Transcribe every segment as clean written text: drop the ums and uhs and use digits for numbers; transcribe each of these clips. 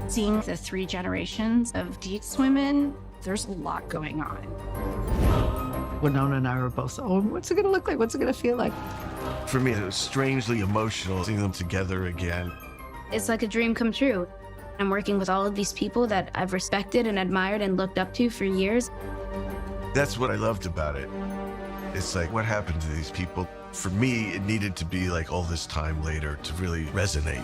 Seeing the 3 generations of Deetz women, there's a lot going on. Winona and I were both, oh, what's it gonna look like? What's it gonna feel like? For me, it was strangely emotional seeing them together again. It's like a dream come true. I'm working with all of these people that I've respected and admired and looked up to for years. That's what I loved about it. It's like, what happened to these people? For me, it needed to be like all this time later to really resonate.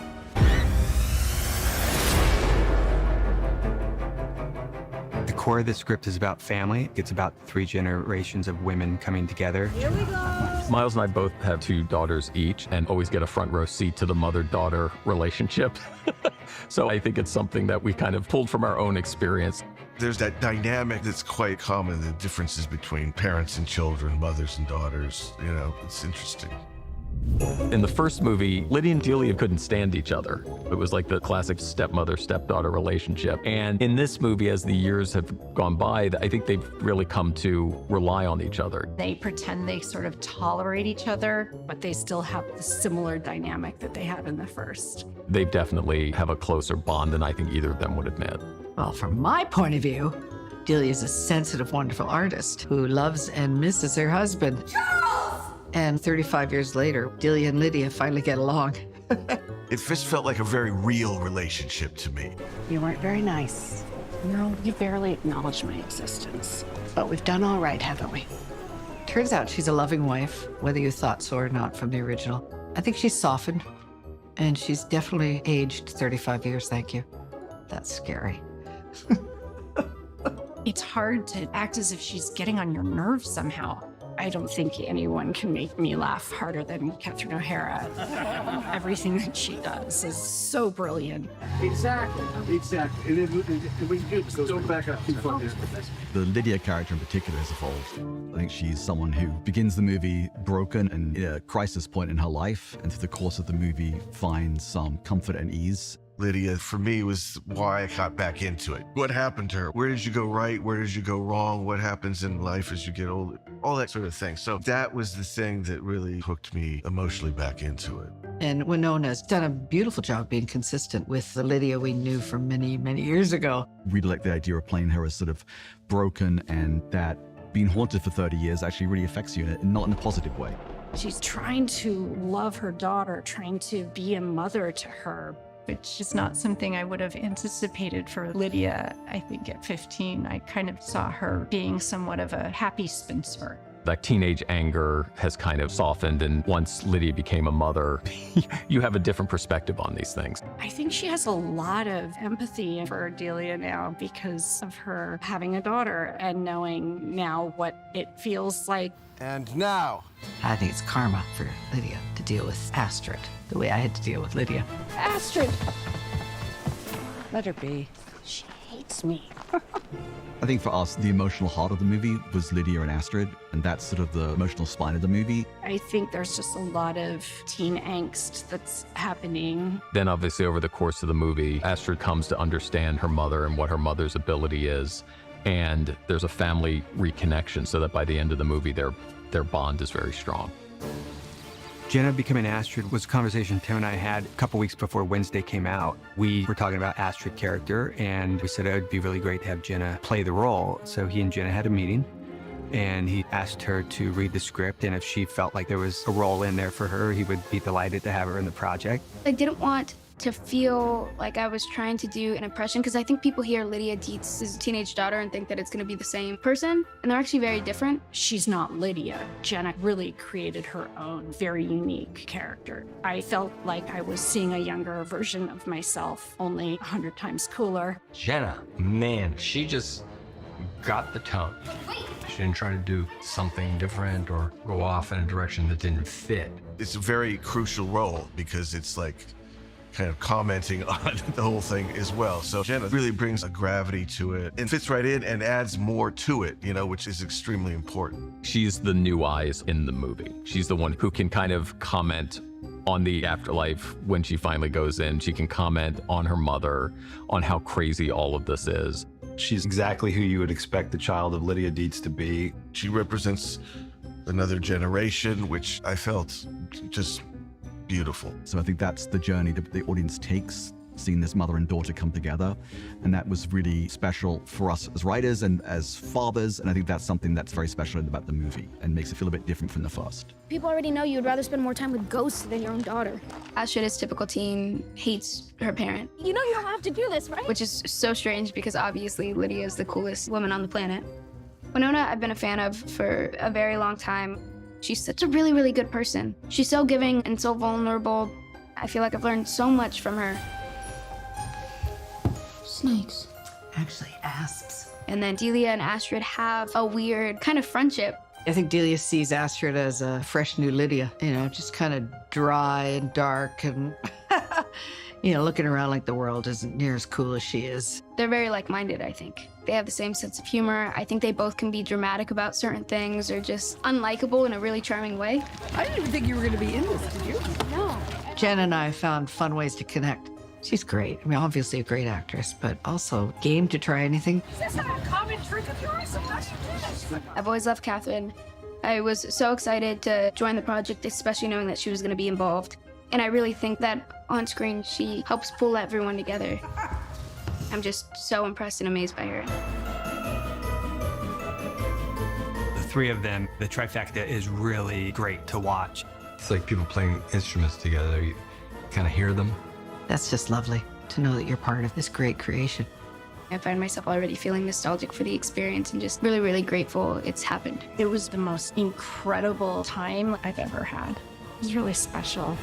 The core of the script is about family. It's about 3 generations of women coming together. Here we go. Miles and I both have 2 daughters each and always get a front row seat to the mother-daughter relationship. So I think it's something that we kind of pulled from our own experience. There's that dynamic that's quite common, the differences between parents and children, mothers and daughters. You know, it's interesting. In the first movie, Lydia and Delia couldn't stand each other. It was like the classic stepmother-stepdaughter relationship. And in this movie, as the years have gone by, I think they've really come to rely on each other. They pretend they sort of tolerate each other, but they still have the similar dynamic that they had in the first. They definitely have a closer bond than I think either of them would admit. Well, from my point of view, Delia is a sensitive, wonderful artist who loves and misses her husband. And 35 years later, Delia and Lydia finally get along. It just felt like a very real relationship to me. You weren't very nice. No, you barely acknowledged my existence. But we've done all right, haven't we? Turns out she's a loving wife, whether you thought so or not from the original. I think she's softened, and she's definitely aged 35 years, thank you. That's scary. It's hard to act as if she's getting on your nerves somehow. I don't think anyone can make me laugh harder than Catherine O'Hara. Everything that she does is so brilliant. Exactly. And we don't back up too far. The Lydia character in particular has evolved. I think she's someone who begins the movie broken and at a crisis point in her life, and through the course of the movie finds some comfort and ease. Lydia, for me, was why I got back into it. What happened to her? Where did you go right? Where did you go wrong? What happens in life as you get older? All that sort of thing. So that was the thing that really hooked me emotionally back into it. And Winona's done a beautiful job being consistent with the Lydia we knew from many, many years ago. Really like the idea of playing her as sort of broken, and that being haunted for 30 years actually really affects you, and not in a positive way. She's trying to love her daughter, trying to be a mother to her, which is not something I would have anticipated for Lydia. I think at 15, I kind of saw her being somewhat of a happy spinster. That teenage anger has kind of softened, and once Lydia became a mother, you have a different perspective on these things. I think she has a lot of empathy for Delia now because of her having a daughter and knowing now what it feels like. And now, I think it's karma for Lydia to deal with Astrid the way I had to deal with Lydia. Astrid! Let her be. She hates me. I think for us, the emotional heart of the movie was Lydia and Astrid, and that's sort of the emotional spine of the movie. I think there's just a lot of teen angst that's happening. Then obviously over the course of the movie, Astrid comes to understand her mother and what her mother's ability is. And there's a family reconnection so that by the end of the movie, their bond is very strong. Jenna becoming Astrid was a conversation Tim and I had a couple weeks before Wednesday came out. We were talking about Astrid character, and we said it would be really great to have Jenna play the role. So he and Jenna had a meeting, and he asked her to read the script, and if she felt like there was a role in there for her, he would be delighted to have her in the project. I didn't want to feel like I was trying to do an impression, because I think people hear Lydia Deetz's teenage daughter and think that it's going to be the same person, and they're actually very different. She's not Lydia. Jenna really created her own very unique character. I felt like I was seeing a younger version of myself, only 100 times cooler. Jenna, man, she just got the tone. She didn't try to do something different or go off in a direction that didn't fit. It's a very crucial role because it's like kind of commenting on the whole thing as well. So Jenna really brings a gravity to it and fits right in and adds more to it, you know, which is extremely important. She's the new eyes in the movie. She's the one who can kind of comment on the afterlife when she finally goes in. She can comment on her mother, on how crazy all of this is. She's exactly who you would expect the child of Lydia Deetz to be. She represents another generation, which I felt just beautiful. So I think that's the journey that the audience takes seeing this mother and daughter come together. And that was really special for us as writers and as fathers. And I think that's something that's very special about the movie and makes it feel a bit different from the first. People already know you'd rather spend more time with ghosts than your own daughter. Astrid is typical teen, hates her parent. You know you don't have to do this, right? Which is so strange because obviously Lydia is the coolest woman on the planet. Winona, I've been a fan of for a very long time. She's such a really, really good person. She's so giving and so vulnerable. I feel like I've learned so much from her. Snakes. Actually, asps. And then Delia and Astrid have a weird kind of friendship. I think Delia sees Astrid as a fresh new Lydia, you know, just kind of dry and dark and, you know, looking around like the world isn't near as cool as she is. They're very like-minded, I think. They have the same sense of humor. I think they both can be dramatic about certain things or just unlikable in a really charming way. I didn't even think you were going to be in this, did you? No. Jen and I found fun ways to connect. She's great. I mean, obviously a great actress, but also game to try anything. Is this not a common trick of yours? Unless you do this? I've always loved Catherine. I was so excited to join the project, especially knowing that she was going to be involved. And I really think that on screen, she helps pull everyone together. I'm just so impressed and amazed by her. The three of them, the trifecta, is really great to watch. It's like people playing instruments together. You kind of hear them. That's just lovely to know that you're part of this great creation. I find myself already feeling nostalgic for the experience and just really, really grateful it's happened. It was the most incredible time I've ever had. It was really special.